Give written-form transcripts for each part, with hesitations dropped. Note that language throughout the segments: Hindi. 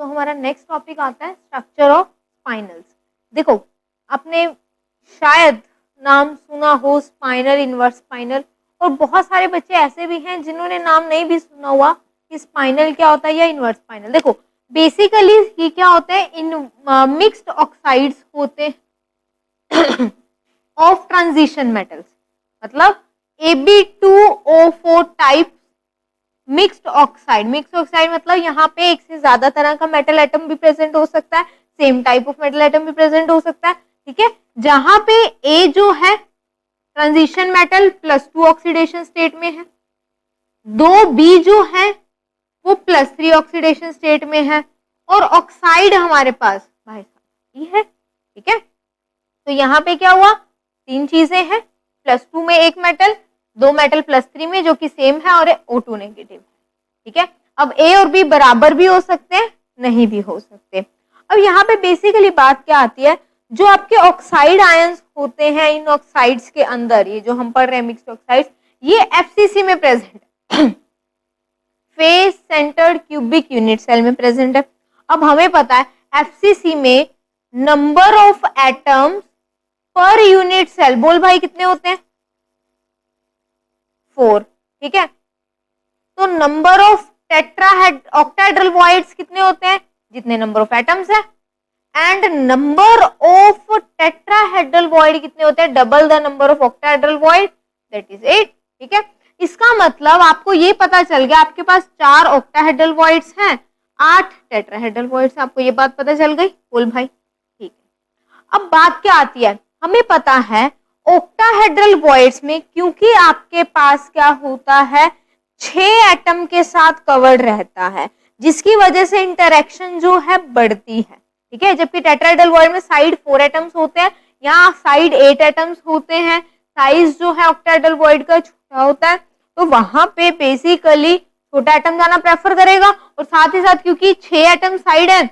तो हमारा नेक्स्ट टॉपिक आता है स्ट्रक्चर ऑफ स्पाइनल्स। देखो आपने शायद नाम सुना हो स्पाइनल, इनवर्स स्पाइनल, और बहुत सारे बच्चे ऐसे भी हैं जिन्होंने नाम नहीं भी सुना हुआ कि स्पाइनल क्या होता है या इनवर्स स्पाइनल। देखो बेसिकली ये क्या होता है, इन मिक्स्ड ऑक्साइड्स होते ऑफ ट्रांजिशन मेटल्स, मतलब Ab2O4 type mixed oxide. Mixed oxide मतलब यहाँ पे एक से ज्यादा तरह का मेटल एटम भी प्रेजेंट हो सकता है, same type of metal atom भी प्रेजेंट हो सकता है, ठीक है। जहां पे ए जो है ट्रांजिशन मेटल +2 ऑक्सीडेशन स्टेट में है, 2B जो है वो +3 ऑक्सीडेशन स्टेट में है, और ऑक्साइड हमारे पास भाई साहब है, ठीक है। तो यहाँ पे क्या हुआ, तीन चीजें हैं, +2 में एक मेटल, 2 मेटल +3 में जो कि सेम है, और O2 नेगेटिव है, ठीक है। अब A और B बराबर भी हो सकते हैं, नहीं भी हो सकते। अब यहाँ पे बेसिकली बात क्या आती है, जो आपके ऑक्साइड आयंस होते हैं इन ऑक्साइड्स के अंदर, ये जो हम पढ़ रहे हैं मिक्स्ड ऑक्साइड्स, ये FCC में प्रेजेंट है, face centred cubic unit cell में प्रेजेंट है। अब हमें पता है FCC में number of atoms per unit cell, बोल भाई कितने होते हैं, 4, ठीक है। तो नंबर ऑफ ऑक्टाहेड्रल वॉइड्स कितने होते हैं, जितने नंबर ऑफ एटम्स है, and number of tetrahedral void कितने होते हैं, double the number of octahedral void, that is 8, ठीक है। इसका मतलब आपको ये पता चल गया आपके पास 4 ऑक्टाहेड्रल वॉइड्स हैं, 8 टेट्राहेड्रल वॉइड्स, आपको ये बात पता चल गई, बोल भाई, ठीक है। अब बात क्या आती है, हमें पता है ऑक्टाहेड्रल वॉइड्स में क्योंकि आपके पास क्या होता है, 6 एटम के साथ कवर्ड रहता है, जिसकी वजह से इंटरेक्शन जो है बढ़ती है, ठीक है। जबकि टेट्राहेड्रल वॉइड में साइड 4 एटम्स होते हैं, यहाँ साइड 8 एटम्स होते हैं, साइज जो है ऑक्टाहेड्रल वॉइड का छोटा होता है, तो वहां पे बेसिकली छोटा एटम जाना प्रेफर करेगा, और साथ ही साथ क्योंकि 6 एटम साइड है,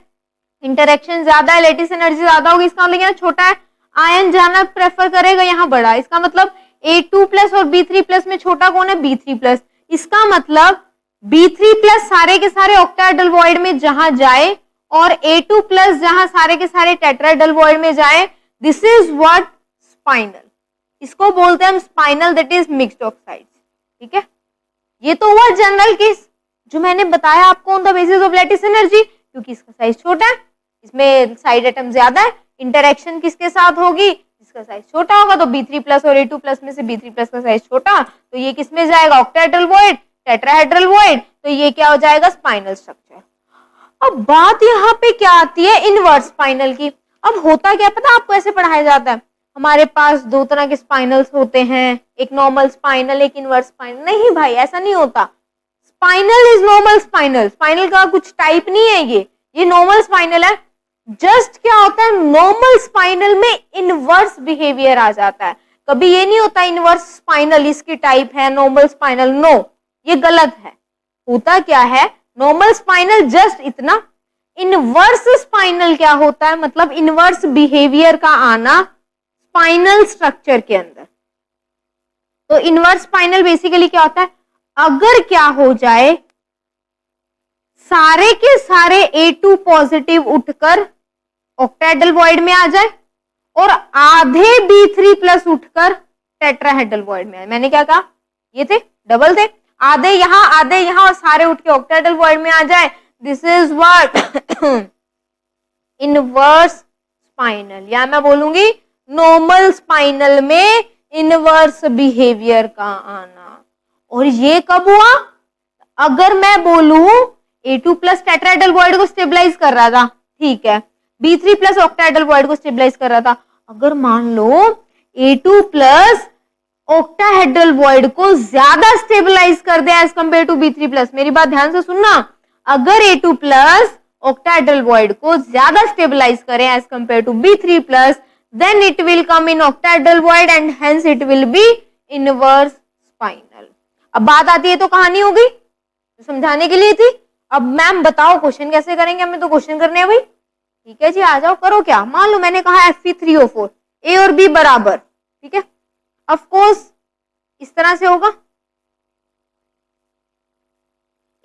इंटरेक्शन ज्यादा है, लेटिस एनर्जी ज्यादा होगी, इसका मतलब छोटा है आयन जाना प्रेफर करेगा, यहाँ बड़ा, इसका मतलब A2+ और B3+ में छोटा कौन है, B3+, इसका मतलब B3+ सारे के सारे ऑक्टाहेड्रल वॉइड में जहां जाए, और A2+ जहां सारे के सारे टेट्राहेड्रल वॉइड में जाए, दिस इज व्हाट स्पाइनल, इसको बोलते हैं हम spinal, that is mixed oxides, ठीक है। ये तो हुआ जनरल केस जो मैंने बताया आपको on the basis of lattice energy, क्योंकि इसका साइज छोटा है, इसमें साइड एटम ज्यादा है, इंटरेक्शन किसके साथ होगी, इसका साइज छोटा होगा, तो B3+ और A2+ में से B3+ का साइज छोटा, तो ये किस में जाएगा, ऑक्टाहेड्रल वॉइड, टेट्राहेड्रल वॉइड, तो ये क्या हो जाएगा, स्पाइनल स्ट्रक्चर। अब बात यहाँ पे क्या आती है, इनवर्स स्पाइनल की। अब होता क्या पता आपको, ऐसे पढ़ाया जाता है, हमारे पास 2 तरह के स्पाइनल्स होते हैं, एक नॉर्मल स्पाइनल, एक इनवर्स स्पाइनल। नहीं भाई, ऐसा नहीं होता, spinal is normal spinal, spinal का कुछ टाइप नहीं है, ये नॉर्मल स्पाइनल है। जस्ट क्या होता है, नॉर्मल स्पाइनल में इनवर्स बिहेवियर आ जाता है, कभी ये नहीं होता इनवर्स स्पाइनल इसकी टाइप है, नॉर्मल स्पाइनल, नो, ये गलत है। होता क्या है, नॉर्मल स्पाइनल जस्ट इतना, इनवर्स स्पाइनल क्या होता है, मतलब इनवर्स बिहेवियर का आना स्पाइनल स्ट्रक्चर के अंदर। तो इनवर्स स्पाइनल बेसिकली क्या होता है, अगर क्या हो जाए, सारे के सारे A2 पॉजिटिव उठकर ऑक्टाहेड्रल वॉइड में आ जाए, और आधे B3+ उठकर टेट्राहेड्रल वॉइड में आए। मैंने क्या कहा, ये थे डबल थे, आधे यहाँ और सारे उठ के ऑक्टाहेड्रल वॉइड में आ जाए, this is what inverse spinal, या मैं बोलूंगी नॉर्मल स्पाइनल में इनवर्स बिहेवियर का आना। और ये कब हुआ, अगर मैं बोलूं A2+ टेट्राहेड्रल वॉइड को स्टेबलाइज कर रहा था, ठीक है, B3+ ऑक्टाहेड्रल वॉइड को स्टेबलाइज कर रहा था, अगर मान लो A2+ ऑक्टाहेड्रल वॉइड को ज्यादा स्टेबलाइज कर दे एज कंपेयर टू B3+, मेरी बात ध्यान से सुनना, अगर A2+ ऑक्टाहेड्रल वॉइड को ज्यादा स्टेबलाइज करें as compare to B3+, then it will come in octahedral void and hence it will be inverse spinal। अब बात आती है, तो कहानी हो गई, तो समझाने के लिए थी। अब मैम बताओ क्वेश्चन कैसे करेंगे, हमें तो क्वेश्चन करने हैं भाई, ठीक है जी, आ जाओ करो। क्या मान लो मैंने कहा Fe3O4, A और B बराबर, ठीक है, ऑफ कोर्स इस तरह से होगा,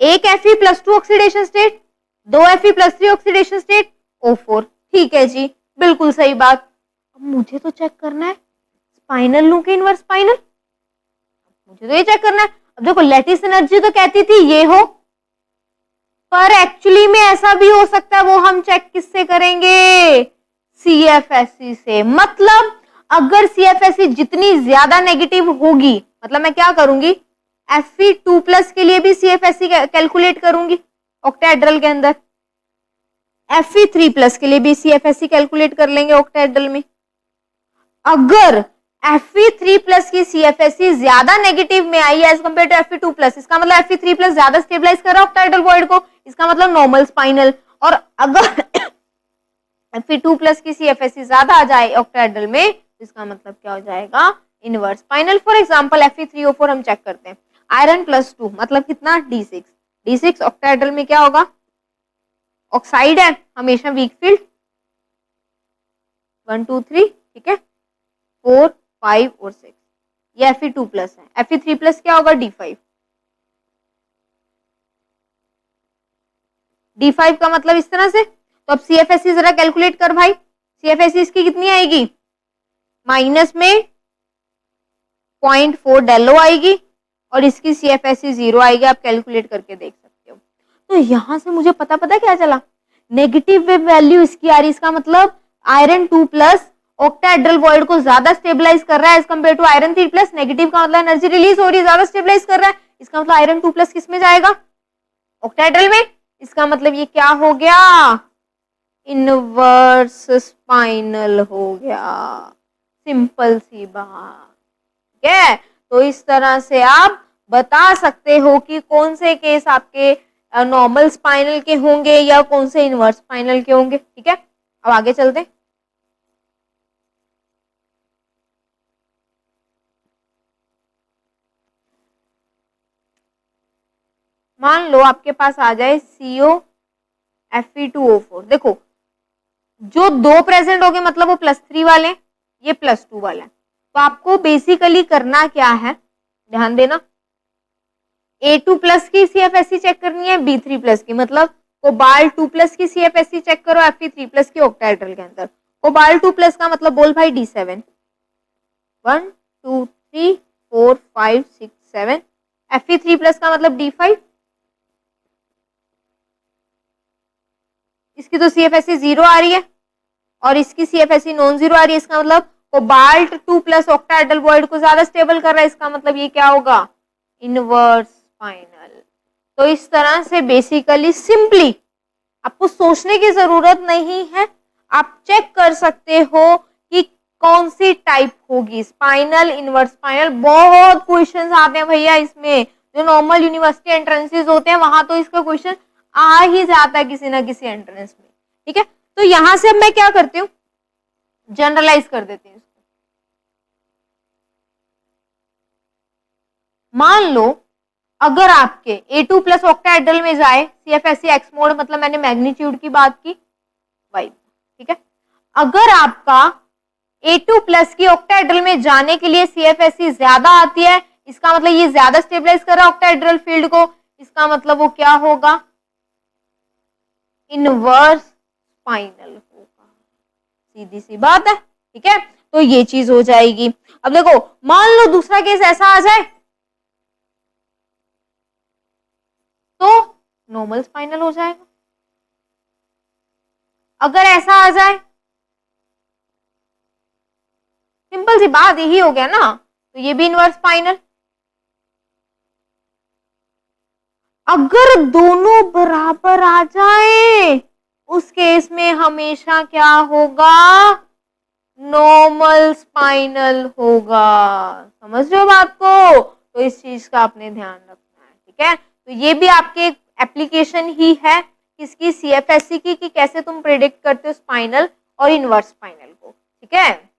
एक Fe+2 ऑक्सीडेशन स्टेट, दो Fe+3 ऑक्सीडेशन स्टेट O4। ठीक है जी, बिल्कुल सही बात। अब मुझे तो चेक करना है स्पाइनल लूं कि इनवर्स स्पाइनल, मुझे तो ये चेक करना है। अब देखो लैटिस एनर्जी तो कहती थी ये हो, पर एक्चुअली में ऐसा भी हो सकता है, वो हम चेक किससे करेंगे, CFSE से। मतलब अगर CFSE जितनी ज्यादा नेगेटिव होगी, मतलब मैं क्या करूंगी, Fe2+ के लिए भी CFSE कैलकुलेट करूंगी ऑक्टाहेड्रल के अंदर, Fe3+ के लिए भी CFSE कैलकुलेट कर लेंगे ऑक्टाहेड्रल में। अगर Fe3+ की CFSE ज्यादा नेगेटिव में आई है एज कम्पेयर टू Fe2+, इसका मतलब Fe3+ ज्यादा स्टेबलाइज कर रहा है ऑक्टाहेड्रल वॉइड को, इसका मतलब नॉर्मल स्पाइनल। और अगर Fe2+ की CFSE ज्यादा आ जाए ऑक्टाहेड्रल में, इसका मतलब क्या हो जाएगा, inverse spinal. For example Fe3O4 हम चेक करते हैं, आयरन +2 मतलब कितना, D6। D6 ऑक्टाहेड्रल में क्या होगा, ऑक्साइड है, हमेशा वीक फील्ड, 1 2 3, ठीक है, 4 5 और 6, ये Fe2+ है। Fe3+ क्या होगा, D5। D5 का मतलब इस तरह से। तो अब CFSE जरा कैलकुलेट कर भाई, CFSE इसकी कितनी आएगी, माइनस में 0.4 डेलो आएगी और इसकी CFSE 0 आएगी। आप कैलकुलेट करके देख सकते हो। तो यहां से मुझे पता क्या चला, नेगेटिव वैल्यू इसकी आ रही, इसका मतलब आयरन 2+ ऑक्टाहेड्रल वॉइड को ज्यादा स्टेबलाइज कर रहा है as compare to iron 3+। Negative का मतलब एनर्जी रिलीज हो रही है, ज्यादा स्टेबलाइज कर रहा है, इसका मतलब आयरन 2+ किस में जाएगा, ऑक्टाहेड्रल में। इसका मतलब ये क्या हो गया, इनवर्स स्पाइनल हो गया, सिंपल सी बात, ठीक है। तो इस तरह से आप बता सकते हो कि कौन से केस आपके नॉर्मल स्पाइनल के होंगे या कौन से इनवर्स स्पाइनल के होंगे, ठीक है। अब आगे चलते हैं। मान लो आपके पास आ जाए CO Fe2O4। देखो जो दो प्रेजेंट हो गए मतलब वो +3 वाले, ये +2 वाला है। तो आपको बेसिकली करना क्या है, ध्यान देना, A2+ की CFSE चेक करनी है, B3+ की, मतलब कोबाल्ट 2+ की CFSE चेक करो Fe3+ की ऑक्टाहेड्रल के अंदर। कोबाल्ट 2+ का मतलब बोल भाई D7, 1 2 3 4 5 6 7। Fe3+ का मतलब D5, इसकी तो CFSE 0 आ रही है और इसकी CFSE नॉन 0 आ रही है, इसका मतलब कोबाल्ट 2+ ऑक्टाहेड्रल वॉइड को ज्यादा स्टेबल कर रहा है, इसका मतलब ये क्या होगा, इनवर्स स्पाइनल। तो इस तरह से बेसिकली सिंपली आपको सोचने की जरूरत नहीं है, आप चेक कर सकते हो कि कौन सी टाइप होगी, स्पाइनल, इनवर्स स्पाइनल। बहुत क्वेश्चंस आते हैं भैया इसमें, जो नॉर्मल यूनिवर्सिटी एंट्रेंसेस होते हैं वहां तो इसका क्वेश्चन आ ही जाता है किसी ना किसी एंट्रेंस में, ठीक है। तो यहां से अब मैं क्या करती हूँ, जनरलाइज कर देती हूँ। मान लो अगर आपके A2+ ऑक्टाहेड्रल में जाए CFSE एक्स मोड, मतलब मैंने मैग्नीट्यूड की बात की, वाई, ठीक है। अगर आपका A2+ की ऑक्टाहेड्रल में जाने के लिए CFSE ज्यादा आती है, इसका मतलब ये ज्यादा स्टेबलाइज कर रहा है ऑक्टाहेड्रल फील्ड को, इसका मतलब वो क्या होगा, इनवर्स स्पाइनल होगा, सीधी सी बात है, ठीक है। तो ये चीज हो जाएगी। अब देखो मान लो दूसरा केस ऐसा आ जाए तो नॉर्मल स्पाइनल हो जाएगा। अगर ऐसा आ जाए, सिंपल सी बात यही हो गया ना, तो ये भी इनवर्स स्पाइनल। अगर दोनों बराबर आ जाए उस केस में हमेशा क्या होगा, नॉर्मल स्पाइनल होगा। समझ रहे हो बात को, तो इस चीज का आपने ध्यान रखना है, ठीक है। तो ये भी आपके एप्लीकेशन ही है किसकी, CFSE की, कि कैसे तुम प्रेडिक्ट करते हो स्पाइनल और इनवर्स स्पाइनल को, ठीक है।